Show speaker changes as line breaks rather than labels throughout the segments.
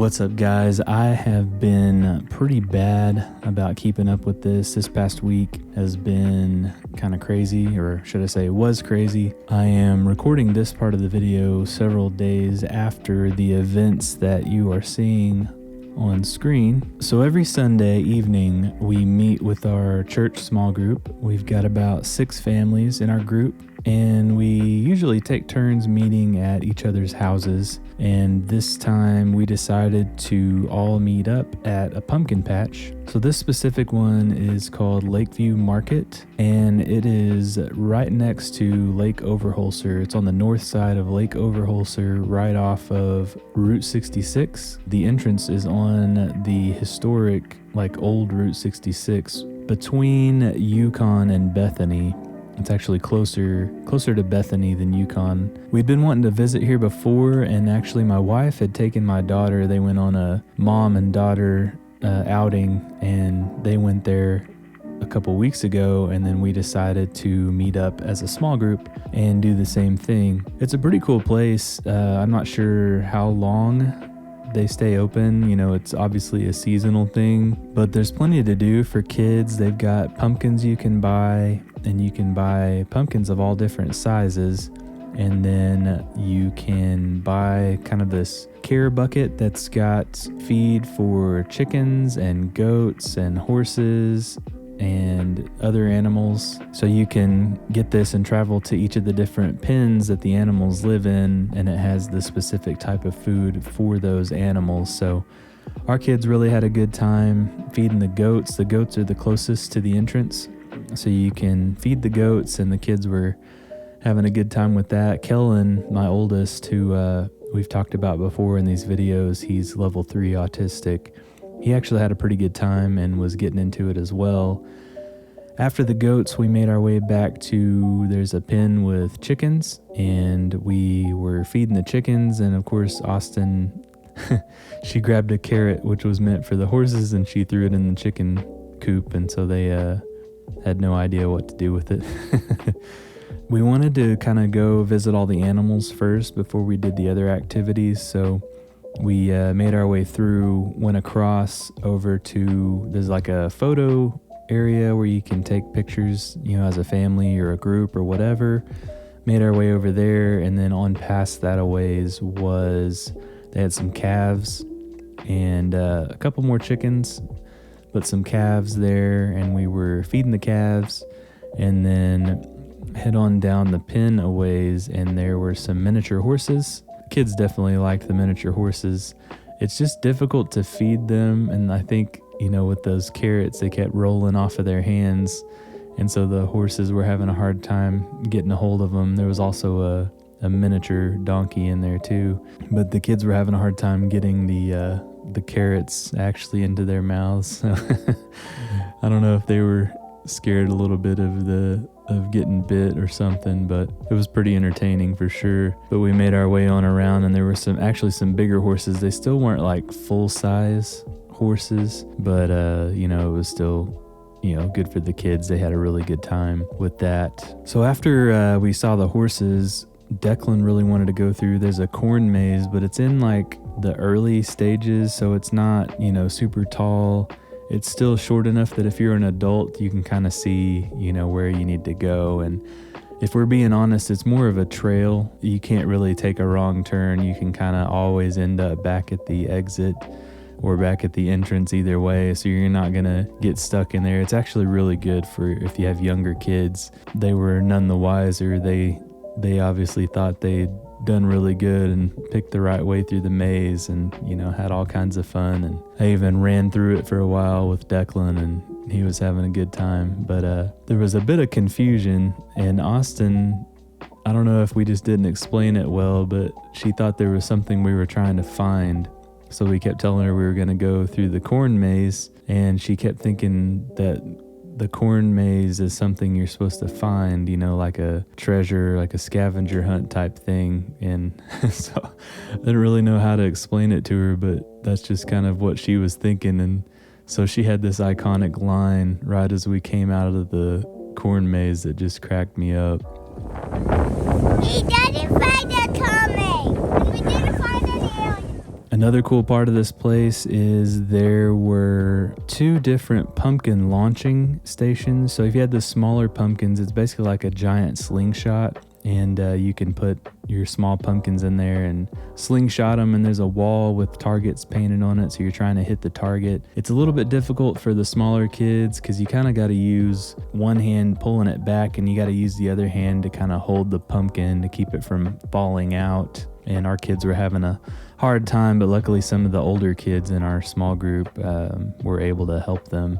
What's up, guys? I have been pretty bad about keeping up with this. This past week has been kind of crazy, or should I say was crazy. I am recording this part of the video several days after the events that you are seeing on screen. So every Sunday evening, we meet with our church small group. We've got about 6 families in our group, and we usually take turns meeting at each other's houses. And this time we decided to all meet up at a pumpkin patch. So this specific one is called Lakeview Market, and it is right next to Lake Overholser. It's on the north side of Lake Overholser, right off of Route 66. The entrance is on the historic, old Route 66 between Yukon and Bethany. It's actually closer to Bethany than Yukon. We'd been wanting to visit here before, and actually my wife had taken my daughter. They went on a mom and daughter outing, and they went there a couple weeks ago, and then we decided to meet up as a small group and do the same thing. It's a pretty cool place. I'm not sure how long they stay open. It's obviously a seasonal thing, but there's plenty to do for kids. They've got pumpkins you can buy, and you can buy pumpkins of all different sizes. And then you can buy kind of this care bucket that's got feed for chickens and goats and horses and other animals. So you can get this and travel to each of the different pens that the animals live in, and it has the specific type of food for those animals. So our kids really had a good time feeding the goats. The goats are the closest to the entrance, so you can feed the goats, and the kids were having a good time with that. Kellen, my oldest, who we've talked about before in these videos, he's level 3 autistic. He actually had a pretty good time and was getting into it as well. After the goats, we made our way back to, there's a pen with chickens, and we were feeding the chickens. And of course, Austin, she grabbed a carrot, which was meant for the horses, and she threw it in the chicken coop. And so they had no idea what to do with it. We wanted to kind of go visit all the animals first before we did the other activities. So we made our way through, went across over to, there's like a photo area where you can take pictures, as a family or a group or whatever. Made our way over there, and then on past that a ways was, they had some calves and a couple more chickens, but some calves there, and we were feeding the calves, and then head on down the pen a ways, and there were some miniature horses. Kids definitely liked the miniature horses. It's just difficult to feed them, and I think, with those carrots, they kept rolling off of their hands, and so the horses were having a hard time getting a hold of them. There was also a miniature donkey in there too, but the kids were having a hard time getting the carrots actually into their mouths. So I don't know if they were scared a little bit of getting bit or something, but it was pretty entertaining for sure. But we made our way on around, and there were some bigger horses. They still weren't like full size horses, but it was still good for the kids. They had a really good time with that. So after we saw the horses, Declan really wanted to go through, there's a corn maze, but it's in like the early stages, so it's not super tall. It's still short enough that if you're an adult, you can kind of see, where you need to go. And if we're being honest, it's more of a trail. You can't really take a wrong turn. You can kind of always end up back at the exit or back at the entrance either way. So you're not going to get stuck in there. It's actually really good for if you have younger kids. They were none the wiser. They obviously thought they'd done really good and picked the right way through the maze, and had all kinds of fun. And I even ran through it for a while with Declan, and he was having a good time. But there was a bit of confusion, and Austin, I don't know if we just didn't explain it well, but she thought there was something we were trying to find. So we kept telling her we were going to go through the corn maze, and she kept thinking that the corn maze is something you're supposed to find, like a treasure, like a scavenger hunt type thing. And so I didn't really know how to explain it to her, but that's just kind of what she was thinking. And so she had this iconic line right as we came out of the corn maze that just cracked me up.
We didn't find a Tommy, and we didn't find any aliens.
Another cool part of this place is there were 2 different pumpkin launching stations. So if you had the smaller pumpkins, it's basically like a giant slingshot, and you can put your small pumpkins in there and slingshot them, and there's a wall with targets painted on it, so you're trying to hit the target. It's a little bit difficult for the smaller kids because you kind of got to use one hand pulling it back, and you got to use the other hand to kind of hold the pumpkin to keep it from falling out. And our kids were having a hard time, but luckily some of the older kids in our small group were able to help them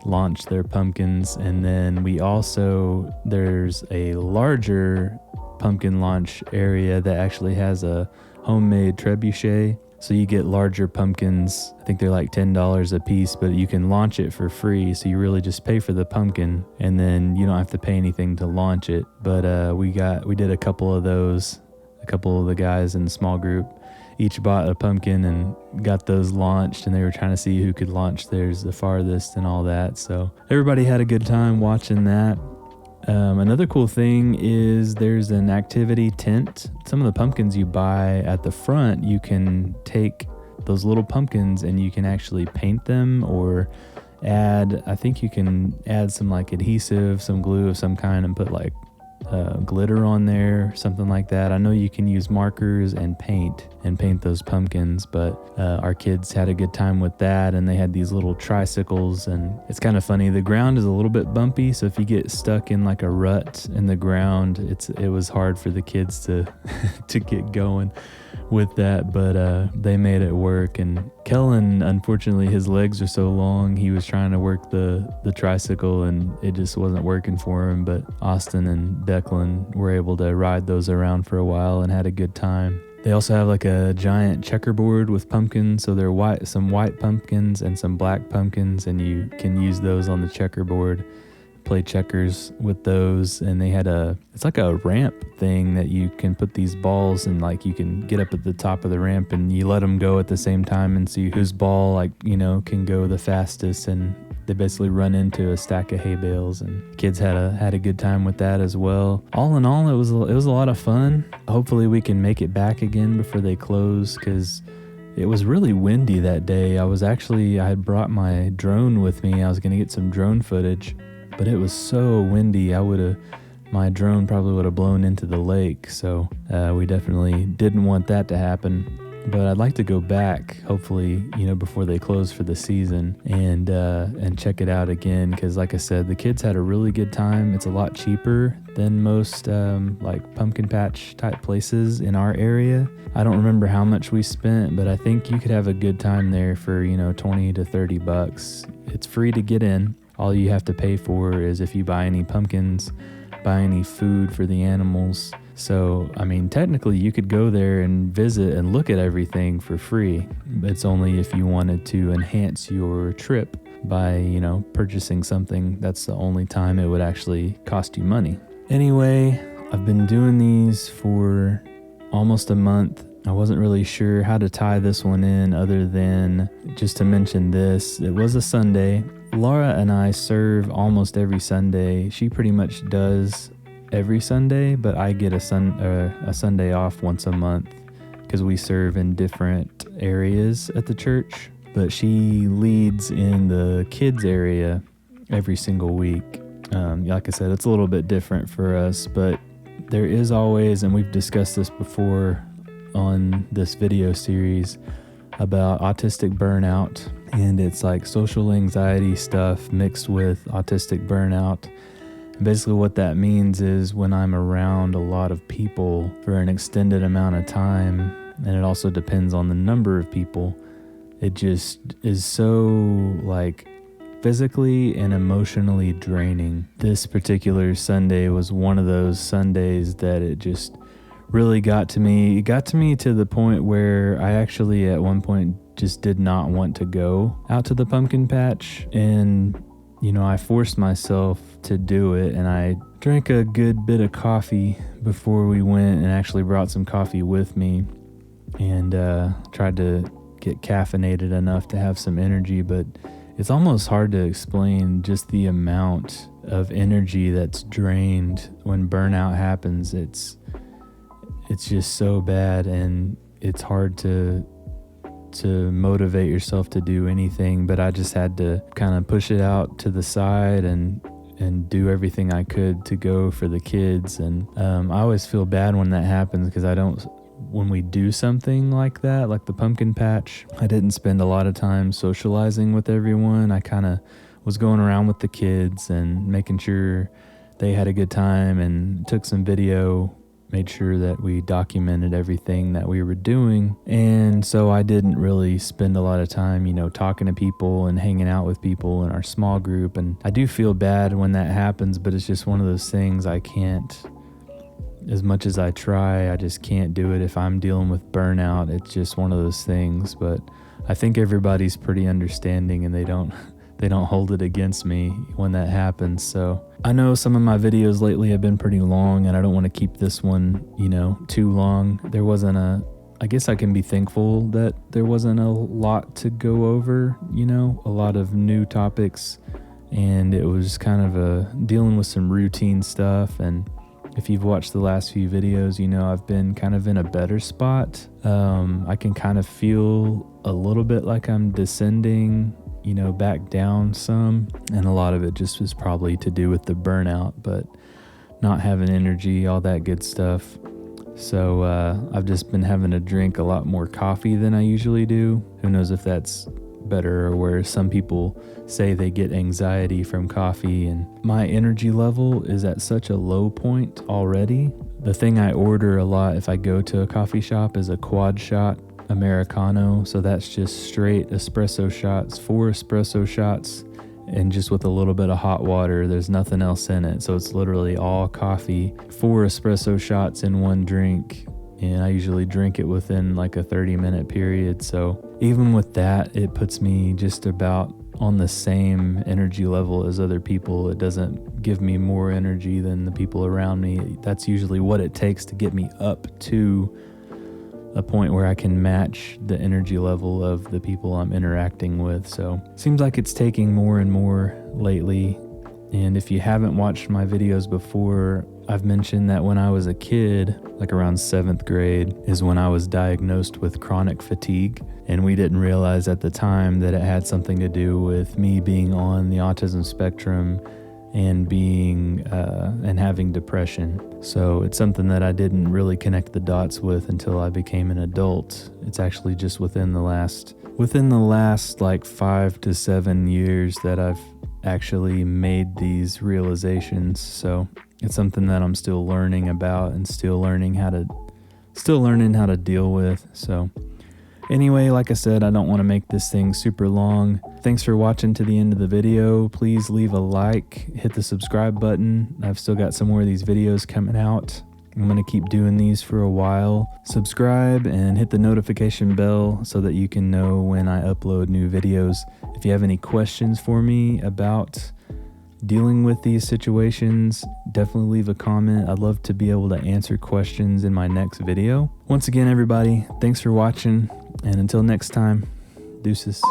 launch their pumpkins. And then there's a larger pumpkin launch area that actually has a homemade trebuchet. So you get larger pumpkins. I think they're like $10 a piece, but you can launch it for free. So you really just pay for the pumpkin, and then you don't have to pay anything to launch it. But we did a couple of those. A couple of the guys in the small group each bought a pumpkin and got those launched, and they were trying to see who could launch theirs the farthest and all that. So everybody had a good time watching that. Another cool thing is there's an activity tent. Some of the pumpkins you buy at the front, you can take those little pumpkins and you can actually paint them, or I think you can add some like adhesive, some glue of some kind, and put like glitter on there, something like that. I know you can use markers and paint those pumpkins, but our kids had a good time with that, and they had these little tricycles, and it's kind of funny. The ground is a little bit bumpy, so if you get stuck in like a rut in the ground, it was hard for the kids to to get going with that, but they made it work. And Kellen, unfortunately, his legs are so long, he was trying to work the tricycle and it just wasn't working for him, but Austin and Declan were able to ride those around for a while and had a good time. They also have like a giant checkerboard with pumpkins, so there are some white pumpkins and some black pumpkins, and you can use those on the checkerboard, play checkers with those. And they had it's like a ramp thing that you can put these balls, and like you can get up at the top of the ramp and you let them go at the same time and see whose ball can go the fastest, and they basically run into a stack of hay bales, and kids had a good time with that as well. All in all, it was a lot of fun. Hopefully we can make it back again before they close, because it was really windy that day. I had brought my drone with me. I was going to get some drone footage, but it was so windy. My drone probably would have blown into the lake. So we definitely didn't want that to happen. But I'd like to go back, hopefully, before they close for the season, and check it out again. Because like I said, the kids had a really good time. It's a lot cheaper than most like pumpkin patch type places in our area. I don't remember how much we spent, but I think you could have a good time there for $20 to $30. It's free to get in. All you have to pay for is if you buy any pumpkins, buy any food for the animals. So, technically you could go there and visit and look at everything for free. It's only if you wanted to enhance your trip by, purchasing something. That's the only time it would actually cost you money. Anyway, I've been doing these for almost a month. I wasn't really sure how to tie this one in other than just to mention this. It was a Sunday. Laura and I serve almost every Sunday. She pretty much does every Sunday, but I get a Sunday off once a month because we serve in different areas at the church. But she leads in the kids area every single week. Like I said, it's a little bit different for us, but there is always, and we've discussed this before on this video series, about autistic burnout, and it's like social anxiety stuff mixed with autistic burnout. Basically what that means is when I'm around a lot of people for an extended amount of time, and it also depends on the number of people, it just is so like physically and emotionally draining. This particular Sunday was one of those Sundays that it just really got to me. It got to me to the point where I actually at one point just did not want to go out to the pumpkin patch, and I forced myself to do it, and I drank a good bit of coffee before we went, and actually brought some coffee with me, and tried to get caffeinated enough to have some energy. But it's almost hard to explain just the amount of energy that's drained when burnout happens. It's just so bad, and it's hard to to motivate yourself to do anything, but I just had to kind of push it out to the side and do everything I could to go for the kids. And I always feel bad when that happens, because when we do something like that, like the pumpkin patch, I didn't spend a lot of time socializing with everyone. I kind of was going around with the kids and making sure they had a good time, and took some video, made sure that we documented everything that we were doing. And so I didn't really spend a lot of time, talking to people and hanging out with people in our small group. And I do feel bad when that happens, but it's just one of those things I can't, as much as I try, I just can't do it. If I'm dealing with burnout, it's just one of those things. But I think everybody's pretty understanding, and they don't hold it against me when that happens. So I know some of my videos lately have been pretty long, and I don't want to keep this one, too long. I guess I can be thankful that there wasn't a lot to go over, a lot of new topics, and it was kind of dealing with some routine stuff. And if you've watched the last few videos, I've been kind of in a better spot. I can kind of feel a little bit like I'm descending, back down some, and a lot of it just was probably to do with the burnout, but not having energy, all that good stuff. So I've just been having to drink a lot more coffee than I usually do. Who knows if that's better or worse. Some people say they get anxiety from coffee, and my energy level is at such a low point already. The thing I order a lot if I go to a coffee shop is a quad shot Americano. So that's just straight espresso shots, 4 espresso shots, and just with a little bit of hot water. There's nothing else in it. So it's literally all coffee, 4 espresso shots in one drink. And I usually drink it within like a 30-minute period. So even with that, it puts me just about on the same energy level as other people. It doesn't give me more energy than the people around me. That's usually what it takes to get me up to a point where I can match the energy level of the people I'm interacting with. So seems like it's taking more and more lately. And if you haven't watched my videos before, I've mentioned that when I was a kid, like around 7th grade, is when I was diagnosed with chronic fatigue. And we didn't realize at the time that it had something to do with me being on the autism spectrum and and having depression. So it's something that I didn't really connect the dots with until I became an adult. It's actually just within the last like 5 to 7 years that I've actually made these realizations. So it's something that I'm still learning about and still learning how to deal with. So anyway, like I said, I don't want to make this thing super long. Thanks for watching to the end of the video. Please leave a like, hit the subscribe button. I've still got some more of these videos coming out. I'm going to keep doing these for a while. Subscribe and hit the notification bell so that you can know when I upload new videos. If you have any questions for me about dealing with these situations, definitely leave a comment. I'd love to be able to answer questions in my next video. Once again, everybody, thanks for watching, and until next time, deuces.